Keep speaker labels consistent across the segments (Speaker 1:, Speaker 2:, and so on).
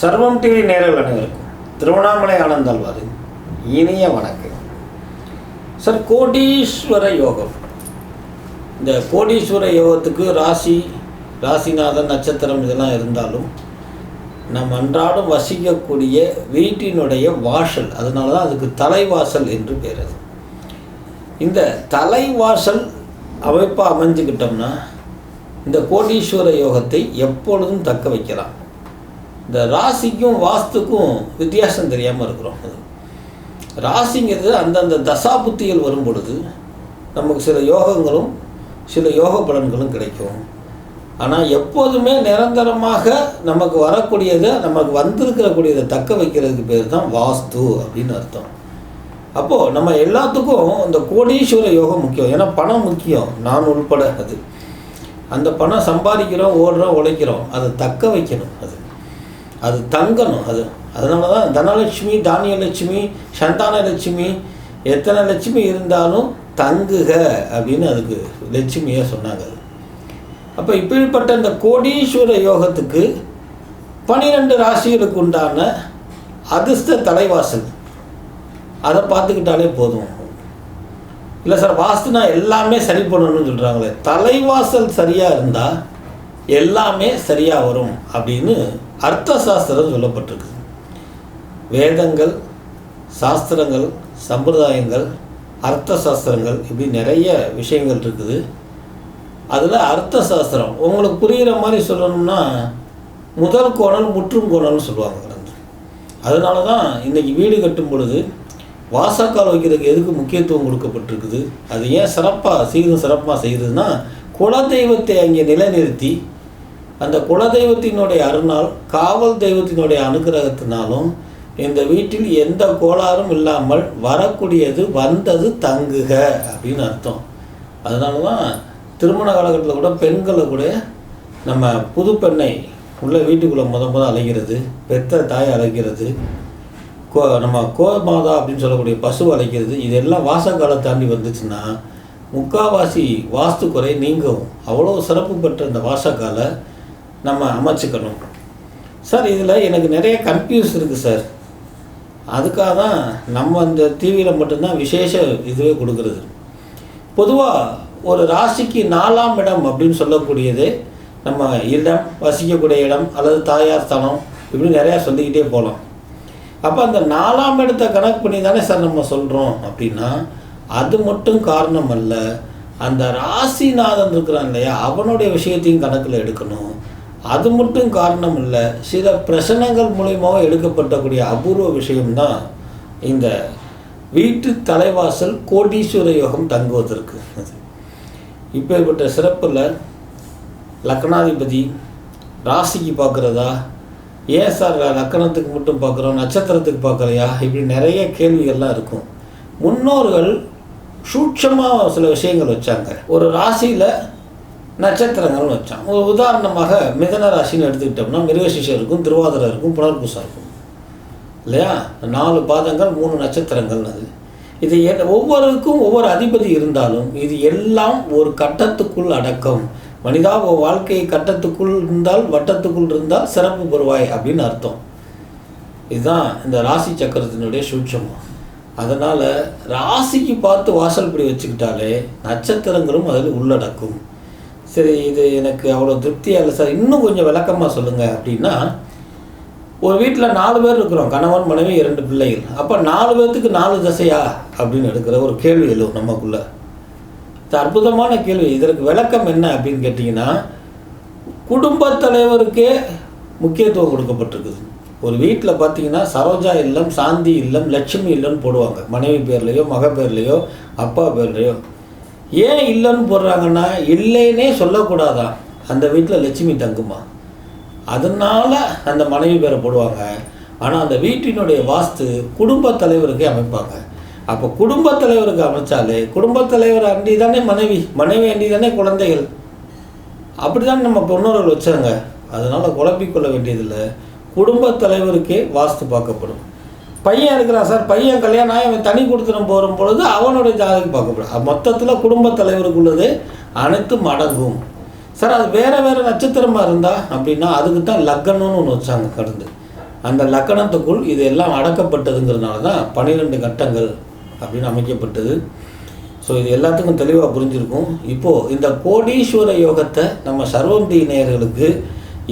Speaker 1: சர்வம் டிவி நேயர்கள் அனைவருக்கும் திருவண்ணாமலை ஆனந்தாழ்வாரின் இனிய வணக்கம். சார், கோடீஸ்வர யோகம். இந்த கோடீஸ்வர யோகத்துக்கு ராசிநாதன் நட்சத்திரம் இதெல்லாம் இருந்தாலும் நம் அன்றாடம் வசிக்கக்கூடிய வீட்டினுடைய வாசல், அதனால தான் அதுக்கு தலைவாசல் என்று பேர். இந்த தலைவாசல் அமைப்பாக அமைஞ்சுக்கிட்டோம்னா இந்த கோடீஸ்வர யோகத்தை எப்பொழுதும் தக்க வைக்கலாம். இந்த ராசிக்கும் வாஸ்துக்கும் வித்தியாசம் தெரியாமல் இருக்கிறோம். ராசிங்கிறது அந்தந்த தசாபுத்திகள் வரும் பொழுது நமக்கு சில யோகங்களும் சில யோக பலன்களும் கிடைக்கும். ஆனால் எப்போதுமே நிரந்தரமாக நமக்கு வரக்கூடியதை, நமக்கு வந்திருக்கக்கூடியதை தக்க வைக்கிறதுக்கு பேர் தான் வாஸ்து அப்படின்னு அர்த்தம். அப்போது நம்ம எல்லாத்துக்கும் இந்த கோடீஸ்வர யோகம் முக்கியம். ஏன்னா பணம் முக்கியம், நான் உள்பட. அந்த பணம் சம்பாதிக்கிறோம், ஓடுறோம், உழைக்கிறோம், அதை தக்க வைக்கணும், அது தங்கணும். அதனால தான் தனலட்சுமி, தானியலட்சுமி, சந்தானலட்சுமி, எத்தனை லட்சுமி இருந்தாலும் தங்குக அப்படின்னு அதுக்கு லட்சுமியாக சொன்னாங்க. அப்போ இப்படிப்பட்ட இந்த கோடீஸ்வர யோகத்துக்கு 12 ராசிகளுக்கு உண்டான அதிர்ஷ்ட தலைவாசல் அதை பார்த்துக்கிட்டாலே போதும். இல்லை சார், வாஸ்துனா எல்லாமே சரி பண்ணணும்னு சொல்கிறாங்களே. தலைவாசல் சரியாக இருந்தால் எல்லாமே சரியாக வரும் அப்படின்னு அர்த்த சாஸ்திரம் சொல்லப்பட்டிருக்கு. வேதங்கள், சாஸ்திரங்கள், சம்பிரதாயங்கள், அர்த்த சாஸ்திரங்கள், இப்படி நிறைய விஷயங்கள் இருக்குது. அதில் அர்த்த சாஸ்திரம் உங்களுக்கு புரிகிற மாதிரி சொல்லணும்னா முதல் கோணல் முற்றும் கோணல்னு சொல்லுவாங்க. அதனால தான் இன்றைக்கி வீடு கட்டும் பொழுது வாசக்கால் வைக்கிறதுக்கு எதுக்கு முக்கியத்துவம் கொடுக்கப்பட்டிருக்குது, அது ஏன் சிறப்பாக செய்கிறதுனா குலதெய்வத்தை அங்கே நிலைநிறுத்தி அந்த குலதெய்வத்தினுடைய அருளால், காவல் தெய்வத்தினுடைய அனுகிரகத்தினாலும் இந்த வீட்டில் எந்த கோளாறும் இல்லாமல் வரக்கூடியது வந்தது தங்குக அப்படின்னு அர்த்தம். அதனால தான் திருமண காலகட்டத்தில் கூட பெண்களை கூட நம்ம புது பெண்ணை உள்ள வீட்டுக்குள்ளே முத அழைக்கிறது, பெத்த தாயை அழைக்கிறது, நம்ம கோமாதா அப்படின்னு சொல்லக்கூடிய பசு அழைக்கிறது, இதெல்லாம் வாசக்காலை தாண்டி வந்துச்சுன்னா முக்காவாசி வாஸ்து குறை நீங்கும். அவ்வளோ சிறப்பு பெற்ற இந்த வாசக்காலை நம்ம அமைச்சிக்கணும். சார், இதில் எனக்கு நிறைய கன்ஃபியூஸ் இருக்குது சார். அதுக்காக தான் நம்ம இந்த டிவியில் மட்டும்தான் விசேஷ இதுவே கொடுக்குறது. பொதுவாக ஒரு ராசிக்கு 4ஆம் இடம் அப்படின்னு சொல்லக்கூடியது நம்ம இடம், வசிக்கக்கூடிய இடம் அல்லது தாயார் ஸ்தானம், இப்படி நிறையா சொல்லிக்கிட்டே போகலாம். அப்போ அந்த 4ஆம் இடத்தை கணக்கு பண்ணி தானே சார் நம்ம சொல்கிறோம் அப்படின்னா அது மட்டும் காரணம் அல்ல. அந்த ராசிநாதன் இருக்கிறான் இல்லையா, அவனுடைய விஷயத்தையும் கணக்கில் எடுக்கணும். அது மட்டும் காரணம் இல்லை, சில பிரச்சனைகள் மூலமாக எடுக்கப்பட்டக்கூடிய அபூர்வ விஷயம்தான் இந்த வீட்டு தலைவாசல் கோடீஸ்வர யோகம் தங்குவதற்கு. இப்பேற்பட்ட சிறப்பில் லக்னாதிபதி ராசிக்கு பார்க்குறதா, ஏன் சார் லக்கணத்துக்கு மட்டும் பார்க்குறோம், நட்சத்திரத்துக்கு பார்க்குறையா, இப்படி நிறைய கேள்விகள்லாம் இருக்கும். முன்னோர்கள் சூட்சமாக சில விஷயங்கள் வச்சாங்க. ஒரு ராசியில் நட்சத்திரங்கள்னு வச்சான். ஒரு உதாரணமாக மிதன ராசின்னு எடுத்துக்கிட்டோம்னா மிருகசீரிஷம் இருக்கும், திருவாதிரை இருக்கும், புனர்பூசம் இருக்கும் இல்லையா. 4 பாதங்கள் 3 நட்சத்திரங்கள். இது ஒவ்வொருக்கும் ஒவ்வொரு அதிபதி இருந்தாலும் இது எல்லாம் ஒரு கட்டத்துக்குள் அடக்கம். மனிதா வாழ்க்கை கட்டத்துக்குள் இருந்தால், வட்டத்துக்குள் இருந்தால் சிறப்பு பெறுவாய் அப்படின்னு அர்த்தம். இதுதான் இந்த ராசி சக்கரத்தினுடைய சூட்சம். அதனால் ராசிக்கு பார்த்து வாசல்படி வச்சுக்கிட்டாலே நட்சத்திரங்களும் அதில் உள்ளடக்கும். சரி, இது எனக்கு அவ்வளோ திருப்தியாக இல்லை சார், இன்னும் கொஞ்சம் விளக்கமாக சொல்லுங்கள் அப்படின்னா, ஒரு வீட்டில் 4 பேர் இருக்கிறோம், கணவன் மனைவி 2 பிள்ளைகள். அப்போ 4 பேர்த்துக்கு 4 திசையா அப்படின்னு எடுக்கிற ஒரு கேள்வி எழுவும் நமக்குள்ள. இது அற்புதமான கேள்வி. இதற்கு விளக்கம் என்ன அப்படின்னு கேட்டிங்கன்னா, குடும்பத் தலைவருக்கே முக்கியத்துவம் கொடுக்கப்பட்டிருக்குது. ஒரு வீட்டில் பார்த்தீங்கன்னா சரோஜா இல்லம், சாந்தி இல்லம், லட்சுமி இல்லம்னு போடுவாங்க. மனைவி பேர்லேயோ, மக பேர்லேயோ, அப்பா பேர்லேயோ. ஏன் இல்லைன்னு போடுறாங்கன்னா, இல்லைன்னே சொல்லக்கூடாதான், அந்த வீட்டில் லட்சுமி தங்குமா, அதனால் அந்த மனைவி பேரை போடுவாங்க. ஆனால் அந்த வீட்டினுடைய வாஸ்து குடும்பத் தலைவருக்கே அமைப்பாங்க. அப்போ குடும்பத் தலைவருக்கு அமைச்சாலே குடும்பத் தலைவர் அண்டி தானே மனைவி அண்டி தானே குழந்தைகள், அப்படி தான் நம்ம முன்னோர்கள் வச்சாங்க. அதனால் குழப்பிக்கொள்ள வேண்டியதில்லை, குடும்பத் தலைவருக்கே வாஸ்து பார்க்கப்படும். பையன் இருக்கிறான் சார், பையன் கல்யாணம் ஆகி அவன் தனி கொடுத்துடும் போகும் பொழுது அவனுடைய ஜாதகம் பார்க்கப்படும். மொத்தத்தில் குடும்பத் தலைவருக்குள்ளது அனைத்தும் அடங்கும். சார், அது வேறு நட்சத்திரமாக இருந்தால் அப்படின்னா அதுக்கு தான் லக்னம்னு ஒன்று வச்சாங்க கடந்து. அந்த லக்கணத்துக்குள் இது எல்லாம் அடக்கப்பட்டதுங்கிறதுனால தான் 12 கட்டங்கள் அப்படின்னு அமைக்கப்பட்டது. ஸோ இது எல்லாத்துக்கும் தெளிவாக புரிஞ்சிருக்கும். இப்போது இந்த கோடீஸ்வர யோகத்தை நம்ம சர்வம் டி நேயர்களுக்கு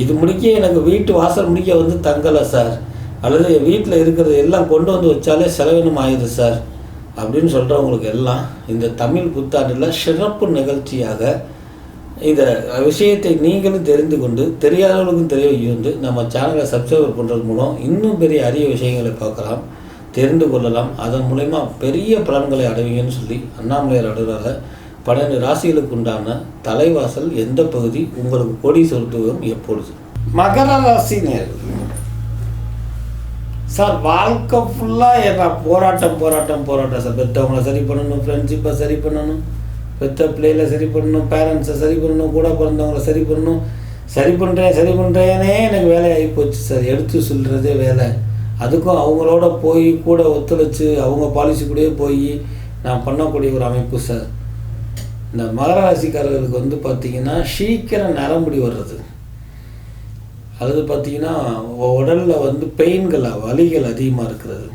Speaker 1: இது முடிக்க எனக்கு வீட்டு வாசல் முடிக்க வந்து தங்கலை சார், அல்லது வீட்டில் இருக்கிறது எல்லாம் கொண்டு வந்து வச்சாலே செலவினம் ஆயிடுது சார் அப்படின்னு சொல்கிறவங்களுக்கு எல்லாம் இந்த தமிழ் புத்தாண்டில் சிறப்பு நிகழ்ச்சியாக இந்த விஷயத்தை நீங்களும் தெரிந்து கொண்டு தெரியாதவர்களுக்கும் தெரிய வைத்து நம்ம சேனலை சப்ஸ்கிரைப் பண்ணுறது மூலம் இன்னும் பெரிய அரிய விஷயங்களை பார்க்கலாம், தெரிந்து கொள்ளலாம். அதன் மூலமா பெரிய பலன்களை அடைவீங்கன்னு சொல்லி அண்ணாமலையார் அடுறாக 12 ராசிகளுக்கு உண்டான தலைவாசல் எந்த பகுதி, உங்களுக்கு கோடீஸ்வரத்துவம் எப்பொழுது. மகர ராசி நேயர்கள் சார், வாழ்க்கை ஃபுல்லாக என்ன போராட்டம் சார். பெற்றவங்களை சரி பண்ணணும், ஃப்ரெண்ட்ஷிப்பை சரி பண்ணணும், பெற்ற பிள்ளைகளை சரி பண்ணணும், பேரண்ட்ஸை சரி பண்ணணும், கூட பிறந்தவங்களை சரி பண்ணணும், சரி பண்ணுறேனே எனக்கு வேலை ஆகி போச்சு சார். எடுத்து சொல்கிறதே வேலை. அதுக்கும் அவங்களோட போய் கூட ஒத்துழைச்சி அவங்க பாலிசி கூடயே போய் நான் பண்ணக்கூடிய ஒரு அமைப்பு சார். இந்த மகர ராசிக்காரர்களுக்கு வந்து பார்த்திங்கன்னா சீக்கிரம் நரம்புடி வர்றது, அது பார்த்திங்கன்னா உடலில் வந்து பெயின்கள் வலிகள் அதிகமாக இருக்கிறது,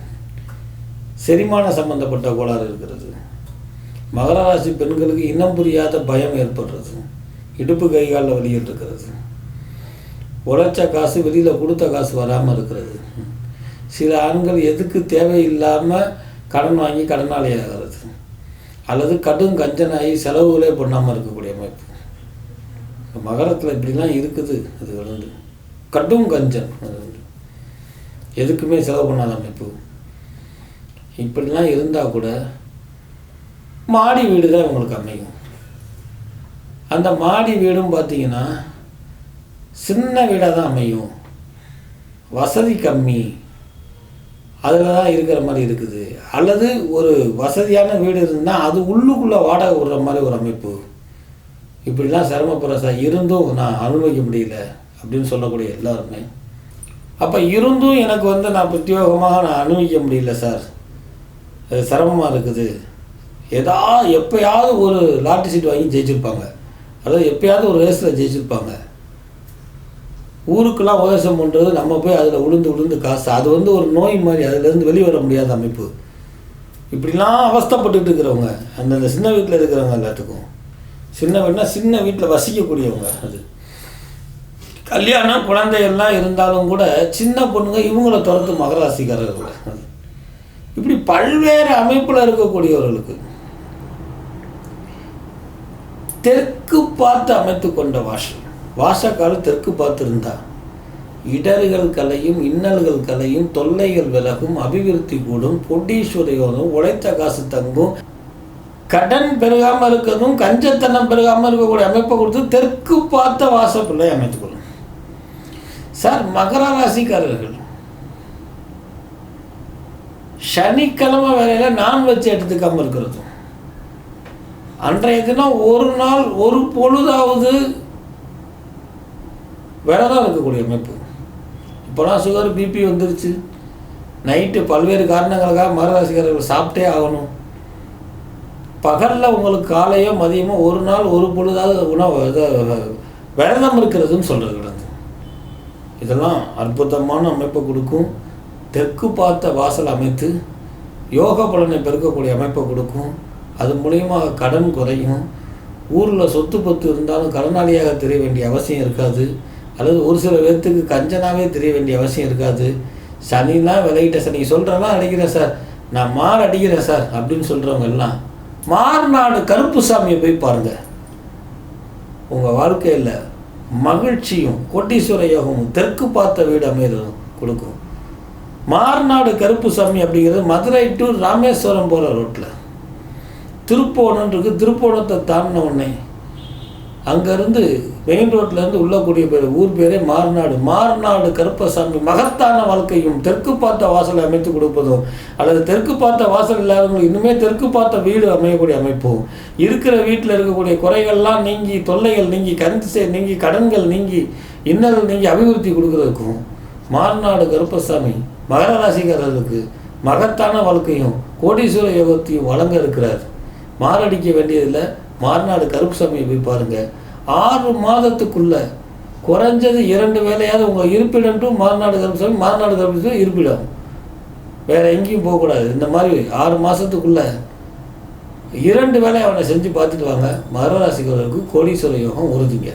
Speaker 1: செரிமான சம்பந்தப்பட்ட கோளாறு இருக்கிறது. மகர ராசி பெண்களுக்கு இனம் புரியாத பயம் ஏற்படுறது, இடுப்பு கை காலில் வலிகள் இருக்கிறது, உழைச்ச காசு வெளியில் கொடுத்த காசு வராமல் இருக்கிறது. சில ஆண்கள் எதுக்கு தேவையில்லாமல் கடன் வாங்கி கடனாளி ஆகிறது, அல்லது கடும் கஞ்சனாகி செலவுகளே பண்ணாமல் இருக்கக்கூடிய அமைப்பு. மகரத்தில் இப்படிலாம் இருக்குது. அது வந்து கடும் கஞ்சன், எதுக்குமே செலவு பண்ணாத அமைப்பு. இப்படிலாம் இருந்தால் கூட மாடி வீடு தான் இவங்களுக்கு அமையும். அந்த மாடி வீடும் பார்த்திங்கன்னா சின்ன வீடாக தான் அமையும், வசதி கம்மி, அதில் தான் இருக்கிற மாதிரி இருக்குது. அல்லது ஒரு வசதியான வீடு இருந்தால் அது உள்ளுக்குள்ளே வாடகை விடுற மாதிரி ஒரு அமைப்பு. இப்படிலாம் சிரமப்படுற சார், இருந்தும் நான் அனுபவிக்க முடியல அப்படின்னு சொல்லக்கூடிய எல்லாருமே. அப்போ இருந்தும் எனக்கு வந்து நான் பிரத்யோகமாக நான் அனுபவிக்க முடியல சார், அது சிரமமாக இருக்குது. எப்போயாவது ஒரு லாட்டரி சீட் வாங்கி ஜெயிச்சிருப்பாங்க, அதாவது எப்போயாவது ஒரு ரேஸில் ஜெயிச்சிருப்பாங்க. ஊருக்கெல்லாம் உபதேசம் பண்ணுறது, நம்ம போய் அதில் உளுந்து காசு, அது வந்து ஒரு நோய் மாதிரி, அதுலேருந்து வெளிவர முடியாத அமைப்பு. இப்படிலாம் அவஸ்தைப்பட்டுட்டு இருக்கிறவங்க, அந்தந்த சின்ன வீட்டில் இருக்கிறவங்க எல்லாத்துக்கும், சின்ன வீடுனா சின்ன வீட்டில் வசிக்கக்கூடியவங்க, அது கல்யாணம் குழந்தைகள்லாம் இருந்தாலும் கூட சின்ன பொண்ணுங்க இவங்கள துரத்து மகராசிக்காரர்கள். இப்படி பல்வேறு அமைப்பில் இருக்கக்கூடியவர்களுக்கு தெற்கு பார்த்து அமைத்து கொண்ட வாசக்கால் தெற்கு பார்த்து இருந்தா இடர்கள் கலையும், இன்னல்கள் கலையும், தொல்லைகள் விலகும், அபிவிருத்தி கூடும், கோடீஸ்வர யோகம், உழைத்த காசு தங்கும், கடன் பெருகாமல் இருக்கிறதும் கஞ்சத்தனம் பெருகாமல் இருக்கக்கூடிய அமைப்பை கொடுத்து தெற்கு பார்த்த வாசப்பிள்ளை அமைத்துக்கொள்ளும் சார். மகர ராசிக்காரர்கள் சனிக்கிழமை வேலையில் நான்வெஜ் எடுத்துக்காமல் இருக்கிறதும், அன்றைய தினம் ஒரு நாள் ஒரு பொழுதாவது விரதம் இருக்கக்கூடிய அமைப்பு. இப்போலாம் சுகர் பிபி வந்துருச்சு, நைட்டு பல்வேறு காரணங்களுக்காக மகராசிக்காரர்கள் சாப்பிட்டே ஆகணும். பகலில் உங்களுக்கு காலையோ மதியமோ ஒரு நாள் ஒரு பொழுதாவது உணவு விரதம் இருக்கிறதுன்னு சொல்கிறது. இதெல்லாம் அற்புதமான அமைப்பை கொடுக்கும். தெற்கு பார்த்த வாசல் அமைத்து யோக பலனை பெருக்கக்கூடிய அமைப்பை கொடுக்கும். அது மூலியமாக கடன் குறையும். ஊரில் சொத்து பத்து இருந்தாலும் கடனாளியாக தெரிய வேண்டிய அவசியம் இருக்காது, அல்லது ஒரு சில பேர்த்துக்கு கஞ்சனாகவே தெரிய வேண்டிய அவசியம் இருக்காது. சனிலாம் விலகிட்ட சார், நீங்கள் சொல்கிறலாம் அடிக்கிறேன் சார், நான் மாறு அடிக்கிறேன் சார் அப்படின்னு சொல்கிறவங்க எல்லாம் மார்நாடு கருப்புசாமியை போய் பாருங்கள். உங்கள் வாழ்க்கையில் மகிழ்ச்சியும் கோட்டீஸ்வர யோகமும் தெற்கு பார்த்த வீடு அமைகிறதும் கொடுக்கும். மார்நாடு கருப்புசாமி அப்படிங்கிறது மதுரை டு ராமேஸ்வரம் போகிற ரோட்டில் திருப்போணம் இருக்குது. திருப்போணத்தை தாண்டின உடனே அங்கேருந்து மெயின் ரோட்லேருந்து உள்ளக்கூடிய ஊர் பேரே மார்நாடு கருப்பசாமி. மகத்தான வாழ்க்கையும் தெற்கு பார்த்த வாசலை அமைத்து கொடுப்பதும், அல்லது தெற்கு பார்த்த வாசல் இல்லாதவங்களுக்கு இன்னுமே தெற்கு பார்த்த வீடு அமையக்கூடிய அமைப்பும், இருக்கிற வீட்டில் இருக்கக்கூடிய குறைகள்லாம் நீங்கி, தொல்லைகள் நீங்கி, கந்திசை நீங்கி, கடன்கள் நீங்கி, இன்னல்கள் நீங்கி அபிவிருத்தி கொடுக்குறதுக்கும் மார்நாடு கருப்பசாமி மகர ராசிக்காரர்களுக்கு மகத்தான வாழ்க்கையும் கோடீஸ்வர யோகத்தையும் வழங்க இருக்கிறார். மாரடிக்க வேண்டியதில்லை. மார்நாடு கருப்புசாமியை போய் பாருங்கள். 6 மாதத்துக்குள்ள குறைஞ்சது 2 வேலையாவது உங்கள் இருப்பிடம் டு மாநாடு கருப்பு மாநாடு கருப்பு இருப்பிடம், வேறு எங்கேயும் போகக்கூடாது. இந்த மாதிரி 6 மாதத்துக்குள்ளே 2 வேலையை அவனை செஞ்சு பார்த்துட்டு வாங்க. மகர ராசிக்காரருக்கு கோடீஸ்வர யோகம் உறுதிங்க.